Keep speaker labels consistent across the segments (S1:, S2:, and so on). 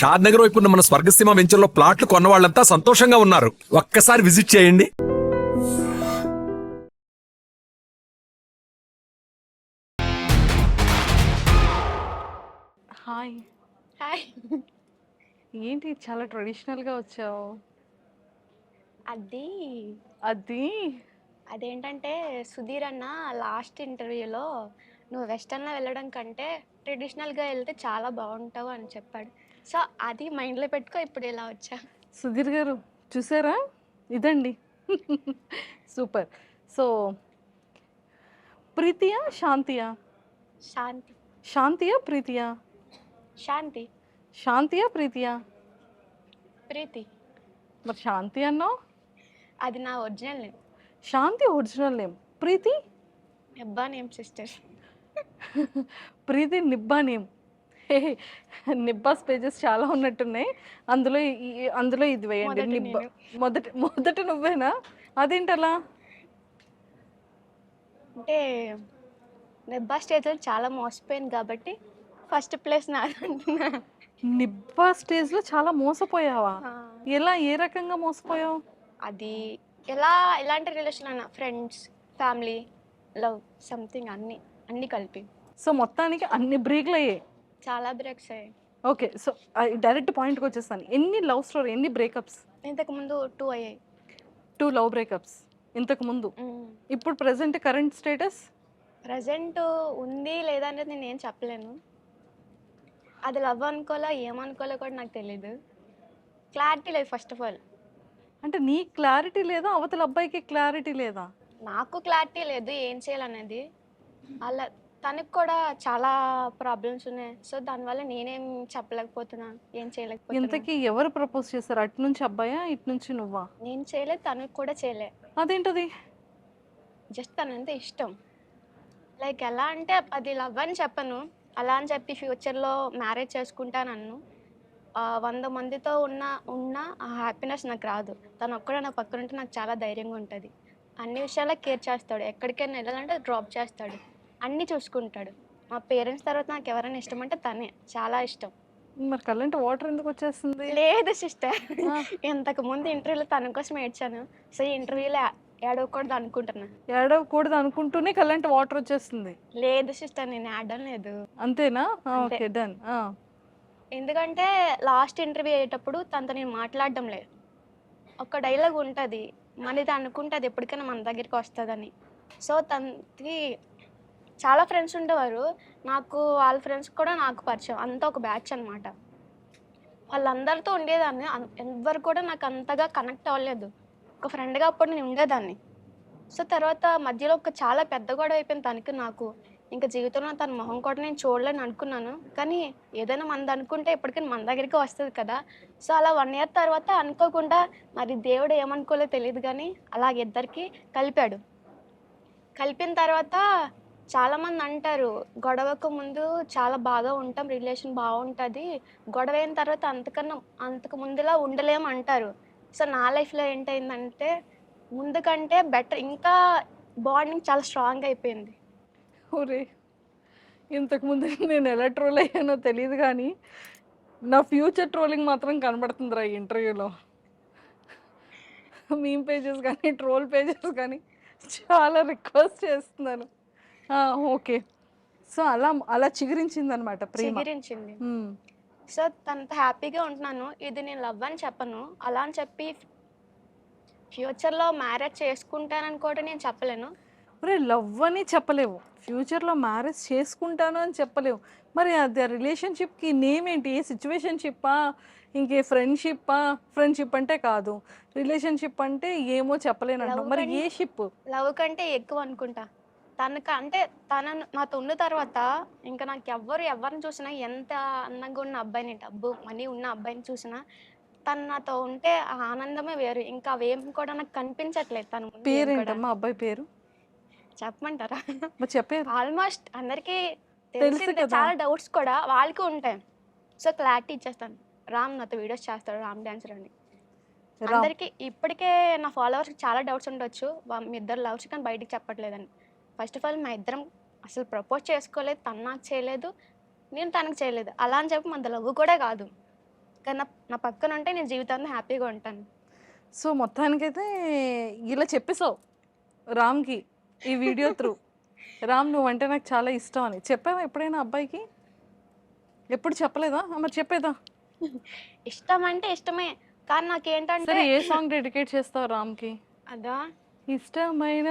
S1: షాద్ నగర్ వైపు ఉన్న మన స్వర్గసీమ వెంచర్లో ప్లాట్లు కొన్న వాళ్ళంతా సంతోషంగా ఉన్నారు. ఒక్కసారి విజిట్ చేయండి.
S2: హాయ్.
S3: హాయ్.
S2: ఏంటి చాలా ట్రెడిషనల్గా వచ్చావు?
S3: అది
S2: అది
S3: అదేంటంటే సుధీర్ అన్న లాస్ట్ ఇంటర్వ్యూలో నువ్వు వెస్టర్న్లో వెళ్ళడం కంటే ట్రెడిషనల్గా వెళ్తే చాలా బాగుంటావు అని చెప్పాడు. సో అది మైండ్లో పెట్టుకో ఇప్పుడు ఇలా వచ్చా.
S2: సుధీర్ గారు చూసారా? ఇదండి సూపర్. సో ప్రీతియా శాంతియా?
S3: శాంతి.
S2: శాంతియా ప్రీతియా?
S3: శాంతి.
S2: శాంతియా ప్రీతియా?
S3: ప్రీతి.
S2: మరి శాంతి అన్నావు.
S3: అది నా ఒరిజినల్ నేమ్.
S2: శాంతి ఒరిజినల్ నేమ్, ప్రీతి
S3: అబ్బా నేమ్ సిస్టర్.
S2: ప్రీతి నిబ్బా నేమ్. నిబ్బాస్ పేజెస్ చాలా ఉన్నట్టున్నాయి. అందులో ఇది వేయండి.
S3: మొదటి
S2: నిబ్బా
S3: నేను.
S2: మొదట నువ్వేనా? అదేంటలా?
S3: అంటే నెబ్బా స్టేజ్లో చాలా మోసపోయింది కాబట్టి ఫస్ట్ ప్లేస్ నాదంటున్నా.
S2: నిబ్బా స్టేజ్లో చాలా మోసపోయావా? ఎలా, ఏ రకంగా మోసపోయావు?
S3: అది ఎలాంటి రిలేషన్ అన్న ఫ్రెండ్స్, ఫ్యామిలీ, లవ్, సంథింగ్ అన్నీ కలిపి
S2: సో మొత్తానికి అన్ని బ్రేక్లు అయ్యాయి.
S3: చాలా బ్రేక్స్ అయ్యాయి.
S2: ఓకే, సో డైరెక్ట్ పాయింట్కి వచ్చేస్తాను. ఎన్ని లవ్ స్టోరీ, ఎన్ని బ్రేకప్స్?
S3: ఇంతకుముందు 2 అయ్యాయి.
S2: 2 లవ్ బ్రేకప్స్ ఇంతకు ముందు. ఇప్పుడు ప్రెసెంట్ కరెంట్ స్టేటస్?
S3: ప్రజెంట్ ఉంది లేదా అనేది నేను ఏం చెప్పలేను. అది లవ్ అనుకోవాలో ఏమనుకోవాలో కూడా నాకు తెలీదు. క్లారిటీ లేదు ఫస్ట్ ఆఫ్ ఆల్.
S2: అంటే నీ క్లారిటీ లేదా, అవతల అబ్బాయికి క్లారిటీ లేదా?
S3: నాకు క్లారిటీ లేదు ఏం చేయాలనేది. అలా తనకు కూడా చాలా ప్రాబ్లమ్స్ ఉన్నాయి. సో దానివల్ల నేనేం చెప్పలేకపోతున్నా, ఏం చేయలేకపోతున్నా.
S2: ఇంతకీ ఎవరు ప్రపోజ్ చేశారు? అటు నుంచి అబ్బాయా, ఇటు నుంచి నువ్వా?
S3: నేను చేయలేదు, తనకు కూడా చేయలే.
S2: అదేంటది?
S3: జస్ట్ తనంటే ఇష్టం. లైక్ ఎలా అంటే అది లవ్ అని చెప్పను. అలా అని చెప్పి ఫ్యూచర్లో మ్యారేజ్ చేసుకుంటానన్ను. 100 మందితో ఉన్న ఆ హ్యాపీనెస్ నాకు రాదు. తను ఒక్కడే నా పక్కన ఉంటే నాకు చాలా ధైర్యంగా ఉంటుంది. అన్ని విషయాల్లో కేర్ చేస్తాడు. ఎక్కడికైనా వెళ్ళాలంటే డ్రాప్ చేస్తాడు. అన్నీ చూసుకుంటాడు. మా పేరెంట్స్ తర్వాత నాకు ఎవరైనా ఇష్టం అంటే తనే. చాలా ఇష్టం.
S2: మరి కళ్ళంటే వాటర్ ఎందుకు వచ్చేస్తుంది?
S3: లేదు సిస్టర్, ఇంతకుముందు ఇంటర్వ్యూలో తన కోసం ఏడ్చాను. సో ఈ ఇంటర్వ్యూలో ఏడవకూడదు అనుకుంటున్నా.
S2: ఏడవకూడదు అనుకుంటూనే కళ్ళంటే వాటర్ వచ్చేస్తుంది?
S3: లేదు సిస్టర్, నేను ఏడడం లేదు.
S2: అంతేనా?
S3: అంతే.
S2: Okay, done.
S3: ఎందుకంటే లాస్ట్ ఇంటర్వ్యూ అయ్యేటప్పుడు తనతో నేను మాట్లాడడం లేదు. ఒక డైలాగ్ ఉంటుంది, మనది అనుకుంటే అది ఎప్పటికైనా మన దగ్గరికి వస్తుందని. సో తనకి చాలా ఫ్రెండ్స్ ఉండేవారు. నాకు వాళ్ళ ఫ్రెండ్స్ కూడా నాకు పరిచయం. అంతా ఒక బ్యాచ్ అనమాట. వాళ్ళందరితో ఉండేదాన్ని. ఎవ్వరు కూడా నాకు అంతగా కనెక్ట్ అవ్వలేదు. ఒక ఫ్రెండ్గా అప్పుడు నేను ఉండేదాన్ని. సో తర్వాత మధ్యలో ఒక చాలా పెద్ద గొడవ అయిపోయింది తనకి నాకు. ఇంకా జీవితంలో తన మొహం కూడా నేను చూడలేని అనుకున్నాను. కానీ ఏదైనా మనది అనుకుంటే ఎప్పటికైనా మన దగ్గరికి వస్తుంది కదా. సో అలా 1 year తర్వాత అనుకోకుండా, మరి దేవుడు ఏమనుకోలే తెలియదు కానీ అలాగ ఇద్దరికి కలిపాడు. కలిపిన తర్వాత చాలామంది అంటారు, గొడవకు ముందు చాలా బాగా ఉంటాం, రిలేషన్ బాగుంటుంది, గొడవ అయిన తర్వాత అంతకు ముందులా ఉండలేము అంటారు. సో నా లైఫ్లో ఏంటైందంటే ముందు కంటే బెటర్, ఇంకా బాండింగ్ చాలా స్ట్రాంగ్ అయిపోయింది.
S2: ఒరే, ఇంతకుముందు నేను ఎలా ట్రోల్ అయ్యానో తెలియదు కానీ నా ఫ్యూచర్ ట్రోలింగ్ మాత్రం కనబడుతుందిరా ఈ ఇంటర్వ్యూలో. మీమ్ పేజెస్ కానీ, ట్రోల్ పేజెస్ కానీ చాలా రిక్వెస్ట్ చేస్తున్నాను. ఓకే, సో అలా చిగురించింది అనమాట ప్రేమ.
S3: చిగురించింది. సో తనతో హ్యాపీగా ఉంటున్నాను. ఇది నేను లవ్ అని చెప్పను. అలా అని చెప్పి ఫ్యూచర్లో మ్యారేజ్ చేసుకుంటానని కూడా నేను చెప్పలేను.
S2: ఒరే, లవ్ అని చెప్పలేవు, ఫ్యూచర్లో మ్యారేజ్ చేసుకుంటాను అని చెప్పలేవు. మరి అది రిలేషన్షిప్కి నేమ్ ఏంటి? ఏ సిచ్యువేషన్షిప్పా, ఇంకే ఫ్రెండ్షిప్పా? ఫ్రెండ్షిప్ అంటే కాదు, రిలేషన్షిప్ అంటే ఏమో చెప్పలేనంటావు. మరి ఏ షిప్?
S3: లవ్ కంటే ఎక్కువ అనుకుంటా. అంటే తన నాతో ఉన్న తర్వాత ఇంకా నాకు ఎవరిని చూసినా, ఎంత అందంగా ఉన్న అబ్బాయిని, డబ్బు మనీ ఉన్న అబ్బాయిని చూసినా, తను నాతో ఉంటే ఆ ఆనందమే వేరు. ఇంకా అవేం కూడా నాకు కనిపించట్లేదు. తన ముందు ఏం కూడా.
S2: పేరేంటమ్మా అబ్బాయి పేరు?
S3: చెప్పమంటారా?
S2: మరి చెప్పారు.
S3: ఆల్మోస్ట్ అందరికీ
S2: తెలుసు
S3: తెలిసిందే.
S2: కదా.
S3: చాలా డౌట్స్ కూడా వాళ్ళకి ఉంటాయి. సో క్లారిటీ ఇచ్చేస్తాను. రామ్ నాతో వీడియోస్ చేస్తాడు, రామ్ డాన్సర్ అని. అందరికీ ఇప్పటికే నా ఫాలోవర్స్కి చాలా డౌట్స్ ఉండొచ్చు, మీ ఇద్దరు లవ్స్ కానీ బయటికి చెప్పట్లేదని. ఫస్ట్ ఆఫ్ ఆల్ మా ఇద్దరం అసలు ప్రపోజ్ చేసుకోలేదు. తను నాకు చేయలేదు, నేను తనకు చేయలేదు. అలా అని చెప్పి మన లవ్ కూడా కాదు. కానీ నా పక్కన ఉంటే నేను జీవితాంతం హ్యాపీగా ఉంటాను.
S2: సో మొత్తానికైతే ఇలా చెప్పేసావు రామ్కి ఈ వీడియో త్రూ. రామ్ నువ్వంటే నాకు చాలా ఇష్టం అని చెప్పావా ఎప్పుడైనా అబ్బాయికి? ఎప్పుడు చెప్పలేదా? మరి చెప్పేదా?
S3: ఇష్టం అంటే ఇష్టమే, కానీ నాకేంటంటే
S2: సరే ఏ సాంగ్ డెడికేట్ చేస్తావు రామ్కి?
S3: అదా
S2: ఇష్టమైన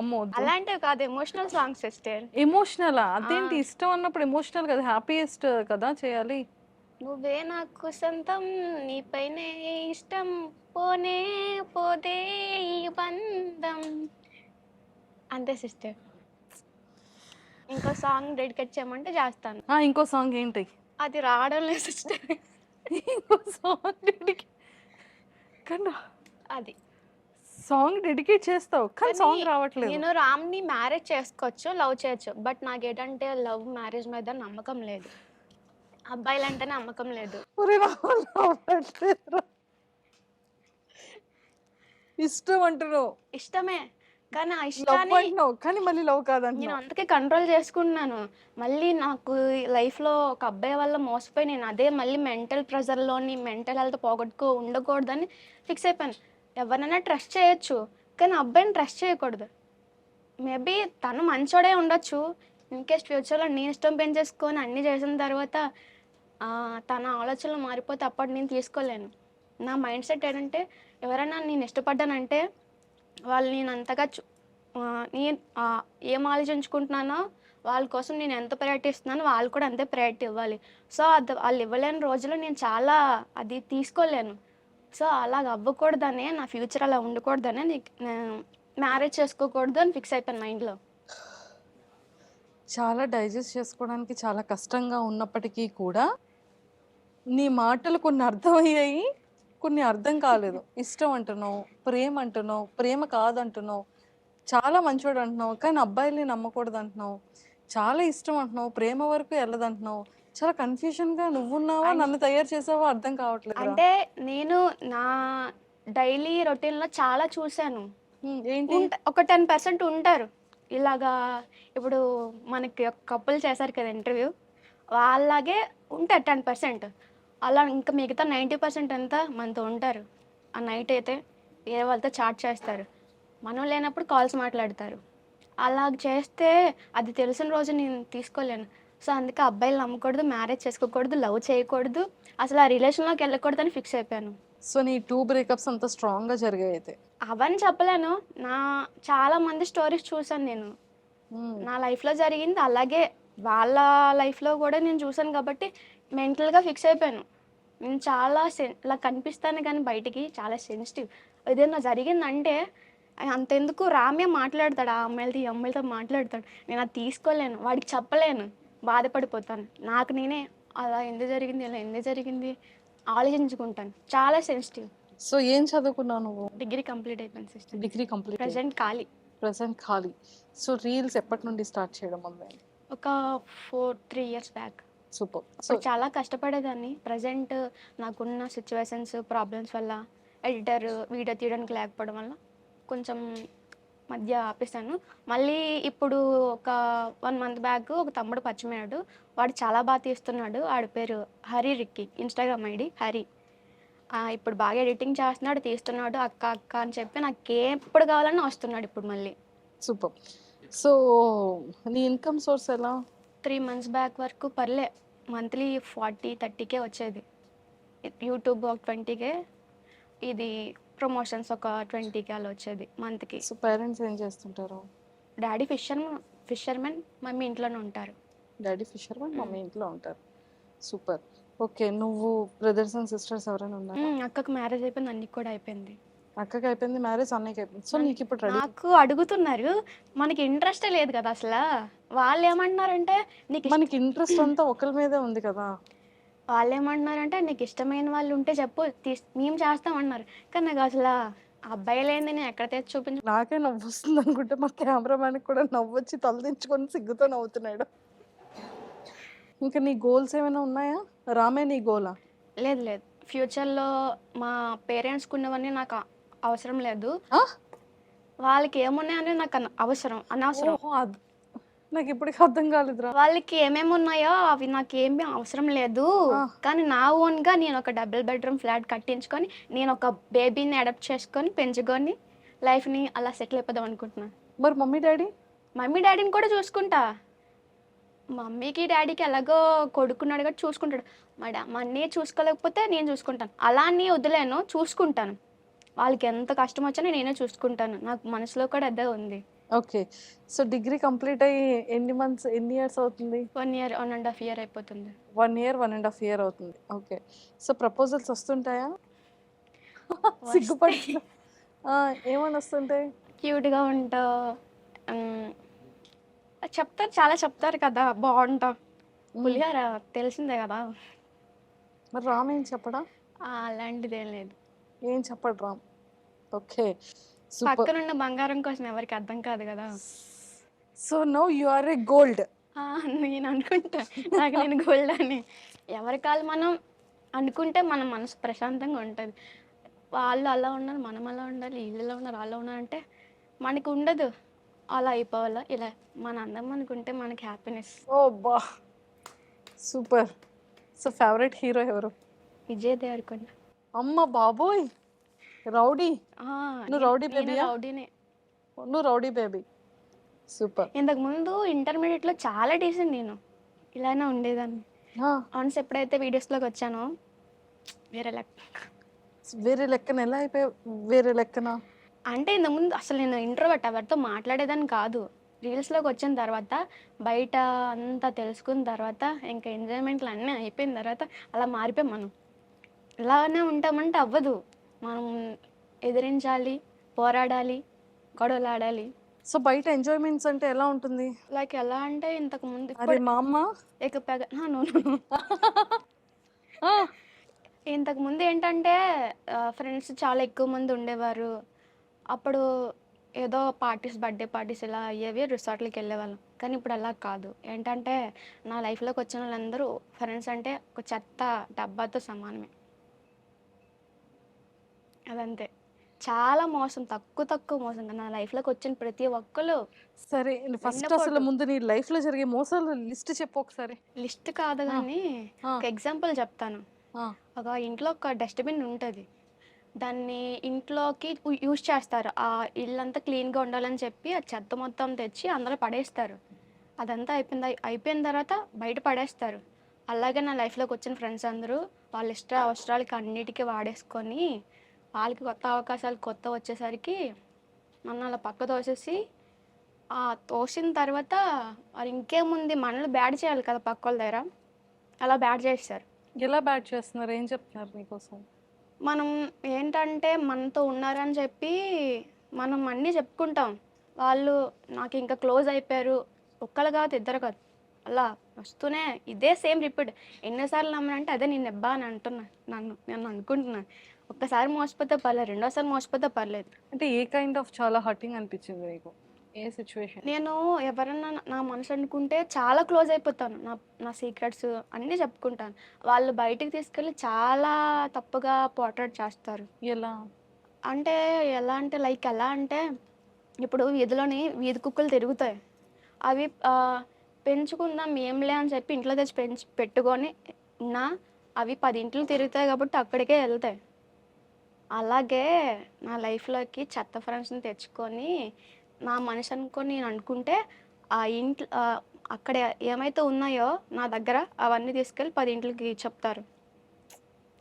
S2: అమ్మో
S3: అలాంటివి కాదు, ఎమోషనల్ సాంగ్స్ సిస్టర్.
S2: ఎమోషనలా? అదేంటి ఇష్టం అన్నప్పుడు ఎమోషనల్ కదా, హ్యాపీయెస్ట్ కదా చేయాలి.
S3: నువ్వే నాకు సొంతం, నీపైనే ఇష్టం, పోనే పోదే ఈ బంధం, అంతే సిస్టర్. ఇంకో సాంగ్ డెడికేట్ చేయమంటే చేస్తాను.
S2: ఇంకో సాంగ్ ఏంటి?
S3: అది రావడం లేదు సిస్టర్.
S2: ఇంకో సాంగ్ డెడికేట్ కన్నా
S3: అది
S2: సాంగ్ డెడికేట్ చేస్తావు కానీ సాంగ్ రావట్లేదు.
S3: నేను రామ్ని మ్యారేజ్ చేసుకోవచ్చు, లవ్ చేయొచ్చు, బట్ నాకేంటంటే లవ్ మ్యారేజ్ మీద నమ్మకం లేదు, అబ్బాయిలంటే నమ్మకం లేదు.
S2: ఒరే రావట్లేదురా. ఇష్టం అంటున్నావు,
S3: ఇష్టమే కానీ ఆ
S2: లవ్
S3: ఇష్టాన్ని
S2: అంటున్నావు కానీ మళ్ళీ లవ్
S3: నేను
S2: కాదంటున్నావు.
S3: అందుకే కంట్రోల్ చేసుకుంటున్నాను. మళ్ళీ నాకు లైఫ్లో ఒక అబ్బాయి వల్ల మోసపోయి నేను అదే మళ్ళీ మెంటల్ ప్రెషర్లోని మెంటల్ హెల్త్ ఉండకూడదని ఫిక్స్ అయిపోయాను. ఎవరినైనా ట్రస్ట్ చేయొచ్చు కానీ అబ్బాయిని ట్రస్ట్ చేయకూడదు. మేబీ తను మంచోడే ఉండొచ్చు, ఇన్కేస్ ఫ్యూచర్లో నేను ఇష్టం పెంచేసుకొని అన్నీ చేసిన తర్వాత తన ఆలోచనలు మారిపోతే అప్పటి నేను తీసుకోలేను. నా మైండ్ సెట్ ఏంటంటే ఎవరైనా నేను ఇష్టపడ్డానంటే వాళ్ళు నేను అంతగా నేను ఏం ఆలోచించుకుంటున్నానో వాళ్ళ కోసం నేను ఎంత ప్రయారిటీ ఇస్తున్నానో వాళ్ళు కూడా అంతే ప్రయారిటీ ఇవ్వాలి. సో అది వాళ్ళు ఇవ్వలేని రోజుల్లో నేను చాలా అది తీసుకోలేను. సో అలాగ అవ్వకూడదనే, నా ఫ్యూచర్ అలా ఉండకూడదనే నేను మ్యారేజ్ చేసుకోకూడదు అని ఫిక్స్ అయిపోయాను మైండ్లో.
S2: చాలా డైజెస్ట్ చేసుకోవడానికి చాలా కష్టంగా ఉన్నప్పటికీ కూడా నీ మాటలు కొన్ని అర్థమయ్యాయి, కొన్ని అర్థం కాలేదు. ఇష్టం అంటున్నావు, ప్రేమ అంటున్నావు, ప్రేమ కాదంటున్నావు, చాలా మంచోడు అంటున్నావు కానీ అబ్బాయిల్ని నమ్మకూడదు అంటున్నావు, చాలా ఇష్టం అంటున్నావు, ప్రేమ వరకు వెళ్ళదంటున్నావు. చాలా కన్ఫ్యూజన్గా నువ్వున్నావా నన్ను తయారు చేసావా అర్థం కావట్లేదు.
S3: అంటే నేను నా డైలీ రొటీన్లో చాలా చూశాను.
S2: ఏంటి?
S3: ఒక 10% ఉంటారు ఇలాగా. ఇప్పుడు మనకి కపుల్ చేశారు కదా ఇంటర్వ్యూ, వాళ్ళలాగే ఉంటారు 10%. అలా ఇంకా మిగతా 90% అంతా మనతో ఉంటారు. ఆ నైట్ అయితే వేరే వాళ్ళతో చాట్ చేస్తారు, మనం లేనప్పుడు కాల్స్ మాట్లాడతారు. అలా చేస్తే అది తెలిసిన రోజు నేను తీసుకోలేను. సో అందుకే అబ్బాయిలు నమ్మకూడదు, మ్యారేజ్ చేసుకోకూడదు, లవ్ చేయకూడదు, అసలు ఆ రిలేషన్లోకి వెళ్ళకూడదు అని ఫిక్స్ అయిపోయాను.
S2: సో నీ 2 బ్రేకప్స్ అంత స్ట్రాంగ్గా జరిగాయి అయితే?
S3: అవన్నీ చెప్పలేను, నా చాలా మంది స్టోరీస్ చూసాను నేను. నా లైఫ్లో జరిగింది అలాగే వాళ్ళ లైఫ్లో కూడా నేను చూసాను కాబట్టి మెంటల్గా ఫిక్స్ అయిపోయాను. నేను చాలా ఇలా కనిపిస్తాను కానీ బయటికి చాలా సెన్సిటివ్. ఏదైనా జరిగిందంటే అంతెందుకు రామే మాట్లాడతాడు, ఆ అమ్మాయిలతో ఈ అమ్మాయిలతో మాట్లాడతాడు, నేను అది తీసుకోలేను, వాడికి చెప్పలేను, బాధపడిపోతాను. నాకు నేనే అలా ఎందుకు జరిగింది, ఇలా ఎందుకు జరిగింది ఆలోచించుకుంటాను, చాలా సెన్సిటివ్.
S2: సో ఏం చదువుకున్నావు నువ్వు?
S3: డిగ్రీ కంప్లీట్ అయిపోయింది సిస్టర్.
S2: Degree complete.
S3: ప్రజెంట్ ఖాళీ.
S2: ప్రెసెంట్ ఖాళీ. సో రీల్స్ ఎప్పటి నుండి స్టార్ట్ చేయడం మొదలైంది?
S3: ఒక 3 years బ్యాక్.
S2: సూపర్.
S3: సో చాలా కష్టపడేదాన్ని. ప్రజెంట్ నాకున్న సిచ్యువేషన్స్ ప్రాబ్లమ్స్ వల్ల ఎడిటర్ వీడియో తీయడానికి లేకపోవడం వల్ల కొంచెం మధ్య ఆపేసాను. మళ్ళీ ఇప్పుడు ఒక 1 month బ్యాక్ ఒక తమ్ముడు పరిచయమయ్యాడు, వాడు చాలా బాగా తీస్తున్నాడు. వాడి పేరు Hari Ricky, Instagram ID Hari. ఇప్పుడు బాగా ఎడిటింగ్ చేస్తున్నాడు, తీస్తున్నాడు. అక్క అక్క అని చెప్పి నాకు ఎప్పుడు కావాలన్నా వస్తున్నాడు ఇప్పుడు మళ్ళీ.
S2: సూపర్. సో నీ ఇన్కమ్ సోర్స్ ఎలా?
S3: 3 months బ్యాక్ వరకు పర్లే, మంత్లీ 40-30K వచ్చేది. యూట్యూబ్ ఒక 20K, ఇది ప్రమోషన్స్ ఒక 20K అలా వచ్చేది మంత్కి.
S2: సో పేరెంట్స్ ఏం చేస్తుంటారు?
S3: డాడీ ఫిషర్మెన్, మమ్మీ ఇంట్లోనే ఉంటారు.
S2: డాడీ ఫిషర్మెన్, మమ్మీ ఇంట్లో ఉంటారు. సూపర్. ఓకే, నువ్వు బ్రదర్స్ అండ్ సిస్టర్స్ ఎవరైనా ఉన్నారు?
S3: అక్కకు మ్యారేజ్ అయిపోయింది, అన్నికి కూడా అయిపోయింది.
S2: అక్కకి అయిపోయింది మ్యారేజ్, అన్నయ్యకి అయిపోయింది. సో నీకు ఇప్పుడు రెడీ?
S3: నాకు అడుగుతున్నారు, మనకి ఇంట్రెస్టే లేదు కదా అసలు. వాళ్ళు ఏమంటున్నారంటే
S2: మనకి ఇంట్రెస్ట్ అంతా ఒకరి మీదే ఉంది కదా.
S3: వాళ్ళు ఏమంటున్నారంటే నీకు ఇష్టమైన వాళ్ళు ఉంటే చెప్పు, మేము చేస్తామన్నారు. కానీ నాకు అసలు అబ్బాయి లేని నేను ఎక్కడ తెచ్చి చూపించు.
S2: నాకే నవ్వు వస్తుంది అనుకుంటే మా కెమెరామ్యాన్కి కూడా నవ్వు వచ్చి తలదించుకొని సిగ్గుతో నవ్వుతున్నాడు. ఇంకా నీ గోల్స్ ఏమైనా ఉన్నాయా? రామే నీ గోలా?
S3: లేదు లేదు, ఫ్యూచర్లో మా పేరెంట్స్కి ఉన్నవన్నీ నాకు అవసరం లేదు. వాళ్ళకి ఏమున్నాయని నాకు అవసరం అనవసరం.
S2: నాకు ఇప్పటికీ అర్థం కాలేదురా.
S3: వాళ్ళకి ఏమేమి ఉన్నాయో అవి నాకేమీ అవసరం లేదు.
S2: ఆ.
S3: కానీ నా ఓన్‌గా నేను ఒక డబుల్ బెడ్‌రూమ్ ఫ్లాట్ కట్టించుకొని, నేను ఒక బేబీని అడాప్ట్ చేసుకొని, పెంచుకొని లైఫ్‌ని అలా సెటిల్ అయిపోదాం అనుకుంటున్నాను.
S2: మరి మమ్మీ డాడీ?
S3: మమ్మీ డాడీని కూడా చూసుకుంటా. మమ్మీకి డాడీకి ఎలాగో కొడుకున్నాడు కాబట్టి చూసుకుంటాడు. మా అన్నయ్య చూసుకోలేకపోతే నేను చూసుకుంటాను. అలా అని వదిలేను, చూసుకుంటాను. వాళ్ళకి ఎంత కష్టం వచ్చినా నేనే చూసుకుంటాను. నాకు మనసులో కూడా అదే ఉంది.
S2: ఓకే. సో డిగ్రీ కంప్లీట్ అయ్యి ఎన్ని మంత్స్, ఎన్ని ఇయర్స్ అవుతుంది?
S3: 1 ఇయర్, 1.5 ఇయర్ అయిపోతుంది.
S2: 1 ఇయర్, 1.5 ఇయర్ అవుతుంది. ఓకే. సో ప్రపోజల్స్ వస్తుంటాయా? సిగ్గుపడుతున్నా. ఏమని వస్తుంటాయి?
S3: క్యూట్‌గా ఉంటావు. హ్మ్. చెప్తారు, చాలా చెప్తారు కదా! బావుంటావు. పులిహోర తెలిసిందే కదా!
S2: మరి రామ్ ఏం చెప్పడా?
S3: అలాంటిదేం లేదు.
S2: ఏం చెప్పడు రామ్. ఓకే. సూపర్.
S3: పక్కనున్న బంగారం కోసం ఎవరికీ అర్థం కాదు కదా!
S2: So now you are a gold.
S3: నేను అనుకుంటా. నాకు నేను గోల్డ్ అని. ఎవరి కాళ్ళు మనం అనుకుంటే మన మనసు ప్రశాంతంగా ఉంటది. వాళ్ళు అలా ఉన్నారు, మనం అలా ఉండాలి, ఈళ్ళు ఇలా ఉన్నారు, అలా ఉన్నారంటే మనకు ఉండదు. అలా అయిపోవాలా, ఇలా మన అందం అనుకుంటే మనకి హ్యాపీనెస్.
S2: ఓ బా! సూపర్. సో ఫేవరెట్ హీరో ఎవరు?
S3: విజయ్ దేవరకొండ.
S2: అమ్మ బాబోయ్! రౌడీ.
S3: ఆ!
S2: నువ్వు రౌడీ
S3: నేను
S2: బేబీయా?
S3: రౌడీనే.
S2: నువ్వు రౌడీ బేబీ. సూపర్.
S3: ఇంతకుముందు ఇంటర్మీడియట్‌లో చాలా డీసెంట్ నేను. ఇలానే ఉండేదాన్ని. వన్స్ ఎప్పుడైతే వీడియోస్‌లోకి వచ్చానో వేరే లెక్క.
S2: వేరే లెక్కన ఎలా అయిపోయావు? వేరే లెక్కన?
S3: అంటే ఇంతకుముందు అసలు నేను ఇంట్రోవర్ట్, ఎవరితో మాట్లాడేదాన్ని కాదు. రీల్స్‌లోకి వచ్చిన తర్వాత, బయట అంతా తెలుసుకున్న తర్వాత, ఇంకా ఎంజాయ్‌మెంట్లు అన్నీ అయిపోయిన తర్వాత అలా మారిపోయాం మనం. ఇలానే ఉంటామంటే అవ్వదు. మనం ఎదిరించాలి, పోరాడాలి, గొడవలాడాలి.
S2: సో బయట ఎంజాయ్మెంట్స్ అంటే ఎలా ఉంటుంది?
S3: లైక్ ఎలా అంటే ఇంతకుముందు
S2: అరే మా అమ్మ.
S3: ఎగపెగ నో. ఇంతకుముందు ఏంటంటే ఫ్రెండ్స్ చాలా ఎక్కువ మంది ఉండేవారు. అప్పుడు ఏదో పార్టీస్, బర్త్‌డే పార్టీస్ ఇలా అయ్యేవి, రిసార్ట్‌లకి వెళ్ళేవాళ్ళం. కానీ ఇప్పుడు అలా కాదు. ఏంటంటే నా లైఫ్‌లోకి వచ్చిన వాళ్ళందరూ ఫ్రెండ్స్ అంటే ఒక చెత్త డబ్బాతో సమానమే. అదంతే. చాలా మోసం, తక్కువ మోసం. నా లైఫ్‌లోకి వచ్చిన ప్రతి ఒక్కళ్ళు
S2: సరే ఫస్ట్ అసలు
S3: వెన్నపోటు.
S2: ముందు నీ లైఫ్ లో జరిగే మోసాలు లిస్ట్ చెప్పు ఒకసారి.
S3: లిస్ట్ కాదు గానీ
S2: ఆ.
S3: ఒక ఎగ్జాంపుల్ చెప్తాను.
S2: ఆ.
S3: ఒక ఇంట్లో ఒక డస్ట్‌బిన్ ఉంటది. దాన్ని ఇంట్లోకి యూజ్ చేస్తారు. ఆ ఇల్లంతా క్లీన్‌గా ఉండాలని చెప్పి ఆ చెత్త మొత్తం తెచ్చి అందులో పడేస్తారు. అదంతా అయిపోయిన తర్వాత బయట పడేస్తారు. అలాగే నా లైఫ్‌లోకి వచ్చిన ఫ్రెండ్స్ అందరూ వాళ్ళ ఇష్ట అవసరాలకి అన్నిటికి వాడేసుకొని, వాళ్ళకి కొత్త అవకాశాలు వచ్చేసరికి నన్ను అలా పక్క తోసేసి, తోసిన తర్వాత మరి ఇంకేముంది, మనల్ని బ్యాడ్ చేయాలి కదా పక్కోళ్ళ దగ్గర. అలా బ్యాడ్ చేసేసారు.
S2: ఎలా బ్యాడ్ చేస్తున్నారు? ఏం చెప్తున్నారు నీకోసం?
S3: మనం ఏంటంటే మనతో ఉన్నారని చెప్పి మనం అన్నీ చెప్పుకుంటాం. వాళ్ళు నాకు ఇంకా క్లోజ్ అయిపోయారు. ఒక్కళ్ళు కాదు, ఇద్దరు కాదు. అలా వస్తూనే ఇదే సేమ్ రిపీట్. ఎన్నిసార్లు నమ్మనంటే అదే నిన్నెబ్బా అని నన్ను అనుకుంటున్నాను. ఒక్కసారి మోసపోతే పర్లేదు, రెండోసారి మోసపోతే పర్లేదు.
S2: అంటే ఏ కైండ్ ఆఫ్ చాలా హర్టింగ్ అనిపించింది నీకు? ఏ సిచ్యువేషన్?
S3: నేను ఎవరన్నా నా మనసు అనుకుంటే చాలా క్లోజ్ అయిపోతాను. నా సీక్రెట్స్ అన్నీ చెప్పుకుంటాను. వాళ్ళు బయటికి తీసుకెళ్ళి చాలా తప్పుగా పోర్ట్రేట్ చేస్తారు.
S2: ఎలా?
S3: అంటే ఎలా అంటే లైక్ ఎలా అంటే, ఇప్పుడు వీధిలోని వీధి కుక్కలు తిరుగుతాయి. అవి పెంచుకుందాం ఏంలే అని చెప్పి ఇంట్లో తెచ్చి పెట్టుకొని ఉన్నా, అవి 10 ఇంట్లు తిరుగుతాయి కాబట్టి అక్కడికే వెళ్తాయి. అలాగే నా లైఫ్‌లోకి చెత్త ఫ్రెండ్స్‌ని తెచ్చుకొని, నా మనిషి అనుకోని నేను అనుకుంటే, ఆ ఇంట్లో అక్కడ ఏమైతే ఉన్నాయో నా దగ్గర అవన్నీ తీసుకెళ్ళి 10 ఇంట్లకి చెప్తారు.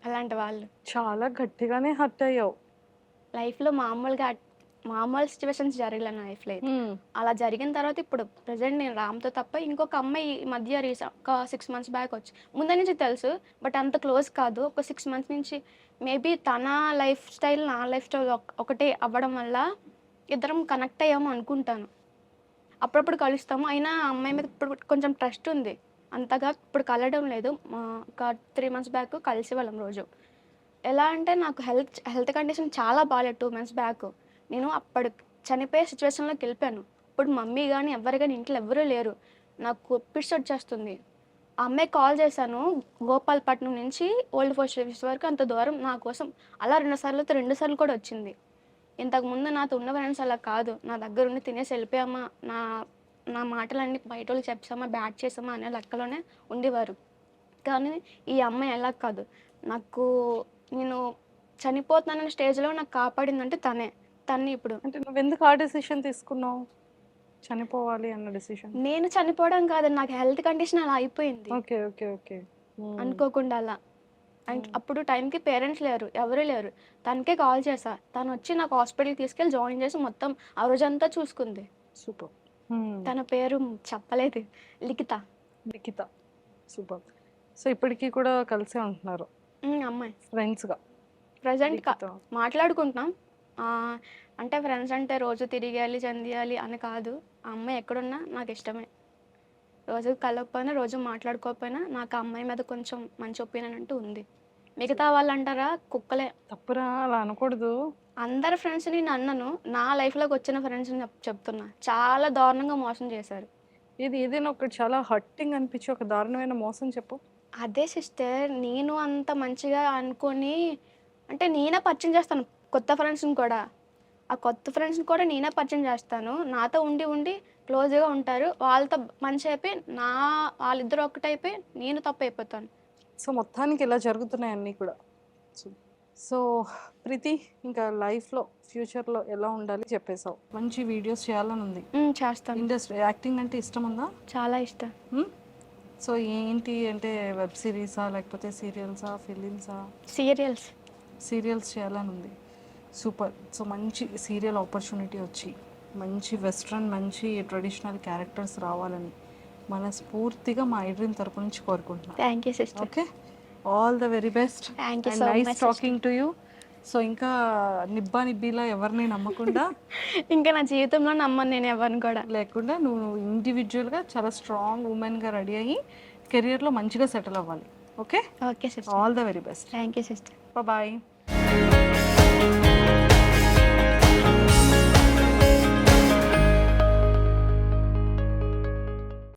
S3: అలాంటి వాళ్ళు.
S2: చాలా గట్టిగానే హర్ట్ అయ్యావు.
S3: లైఫ్‌లో మామూలు సిట్యుయేషన్స్ జరగలే నా లైఫ్‌లో అయితే. అలా జరిగిన తర్వాత ఇప్పుడు ప్రెజెంట్ నేను రామ్‌తో తప్ప ఇంకొక అమ్మాయి ఈ మధ్య ఒక 6 మంత్స్ బ్యాక్ ముందు నుంచి తెలుసు. బట్ అంత క్లోజ్ కాదు. ఒక 6 మంత్స్ నుంచి మేబీ తన లైఫ్ స్టైల్, నా లైఫ్ స్టైల్ ఒకటే అవ్వడం వల్ల ఇద్దరం కనెక్ట్ అయ్యాము అనుకుంటాను. అప్పుడప్పుడు కలుస్తాము. అయినా ఆ అమ్మాయి మీద ఇప్పుడు కొంచెం ట్రస్ట్ ఉంది. అంతగా ఇప్పుడు కలవడం లేదు. ఒక 3 మంత్స్ బ్యాక్ కలిసేవాళ్ళం రోజు. ఎలా అంటే నాకు హెల్త్ కండిషన్ చాలా బాలేదు 2 మంత్స్ బ్యాక్. నేను అప్పుడు చనిపోయే సిచ్యువేషన్‌లోకి వెళ్ళిపోయాను. ఇప్పుడు మమ్మీ గానీ, ఎవ్వరు గానీ ఇంట్లో ఎవ్వరూ లేరు. నాకు పిచ్చి వచ్చేస్తుంది. ఆ అమ్మాయికి కాల్ చేశాను. గోపాలపట్నం నుంచి ఓల్డ్ పోస్ట్ ఆఫీస్ వరకు అంత దూరం నా కోసం అలా 2 సార్లు అయితే 2 సార్లు కూడా వచ్చింది. ఇంతకుముందు నాతో ఉన్న ఫ్రెండ్స్ అలా కాదు. నా దగ్గరుండి తినేసి వెళ్ళిపోయామా, నా నా మాటలన్నీ బయట వాళ్ళకి చెప్పామా బ్యాడ్ చేసామా అనే లెక్కలోనే ఉండేవారు. కానీ ఈ అమ్మాయి ఎలా కాదు, నాకు నేను చనిపోతున్నానన్న స్టేజ్లో నాకు కాపాడిందంటే తన్ని ఇప్పుడు
S2: అంటే నువ్వెందుకు ఆ డెసిషన్ తీసుకున్నావు, చనిపోవాలి అన్న డెసిషన్?
S3: నేను చనిపోవడం కాదు, నాకు హెల్త్ కండిషన్ అలా అయిపోయింది
S2: ఓకే ఓకే ఓకే.
S3: అనుకోకుండా అలా. అండ్ అప్పుడు టైంకి పేరెంట్స్ లేరు, ఎవరు లేరు. తనకే కాల్ చేశా, తను వచ్చి నాకు హాస్పిటల్కి తీసుకెళ్ళి జాయిన్ చేసి మొత్తం ఆ రోజంతా చూసుకుంది.
S2: సూపర్.
S3: తన పేరు చెప్పలేదు, లిఖిత.
S2: లిఖిత. సూపర్. సో ఇప్పటికీ కూడా కలిసే ఉంటున్నారు
S3: అమ్మాయి
S2: ఫ్రెండ్స్గా?
S3: ప్రజెంట్ మాట్లాడుకుంటున్నాం. ఆ, అంటే ఫ్రెండ్స్ అంటే రోజు తిరిగేయాలి చెందియాలి అని కాదు. ఆ అమ్మాయి ఎక్కడున్నా నాకు ఇష్టమే. రోజు కలవకపోయినా రోజు మాట్లాడుకోకపోయినా నాకు ఆ అమ్మాయి మీద కొంచెం మంచి ఒపీనియన్ అంటూ ఉంది. మిగతా వాళ్ళు అంటారా కుక్కలే.
S2: తప్పురా, అలా అనకూడదు.
S3: అందరి ఫ్రెండ్స్ని నేను అన్నను, నా లైఫ్లోకి వచ్చిన ఫ్రెండ్స్ని చెప్తున్నా చాలా దారుణంగా మోసం చేశారు.
S2: ఇది ఏదైనా ఒకటి చాలా హర్టింగ్ అనిపించి ఒక దారుణమైన మోసం చెప్పు.
S3: అదే సిస్టర్, నేను అంత మంచిగా అనుకొని అంటే నేనే పరిచయం చేస్తాను కొత్త ఫ్రెండ్స్ని కూడా. ఆ కొత్త ఫ్రెండ్స్ని కూడా నేనే పరిచయం చేస్తాను. నాతో ఉండి ఉండి క్లోజ్గా ఉంటారు. వాళ్ళతో మంచి అయిపోయి వాళ్ళిద్దరు ఒక్కటైపోయి నేను తప్పు అయిపోతాను.
S2: సో మొత్తానికి ఇలా జరుగుతున్నాయి అన్నీ కూడా. సో ప్రీతి, ఇంకా లైఫ్లో ఫ్యూచర్లో ఎలా ఉండాలి చెప్పేసావు. మంచి వీడియోస్ చేయాలని ఉంది.
S3: చేస్తాను.
S2: ఇండస్ట్రీ యాక్టింగ్ అంటే ఇష్టం ఉందా?
S3: చాలా ఇష్టం.
S2: సో ఏంటి అంటే వెబ్ సిరీసా లేకపోతే సీరియల్సా ఫిలిమ్సా?
S3: సీరియల్స్
S2: చేయాలని ఉంది. సూపర్. సో మంచి సీరియల్ ఆపర్చునిటీ వచ్చి మంచి వెస్ట్రన్ మంచి ట్రెడిషనల్ క్యారెక్టర్స్ రావాలని మనస్ఫూర్తిగా మా ఐడ్రీమ్ తరపు నుంచి కోరుకుంటున్నాను.
S3: Thank you sister.
S2: Okay, all the very best.
S3: Thank you so much.
S2: Nice talking to you. So ఇంకా నిబ్బిలా ఎవరిని నమ్మకుండా
S3: ఇంకా నా జీవితంలో నమ్మను నేను ఎవరిని కూడా.
S2: లేకుండా నువ్వు ఇండివిజువల్గా చాలా స్ట్రాంగ్ ఉమెన్గా రెడీ అయ్యి కెరియర్లో మంచిగా సెటిల్ అవ్వాలి. Okay
S3: okay sister.
S2: All the very best.
S3: Thank you sister.
S2: Bye.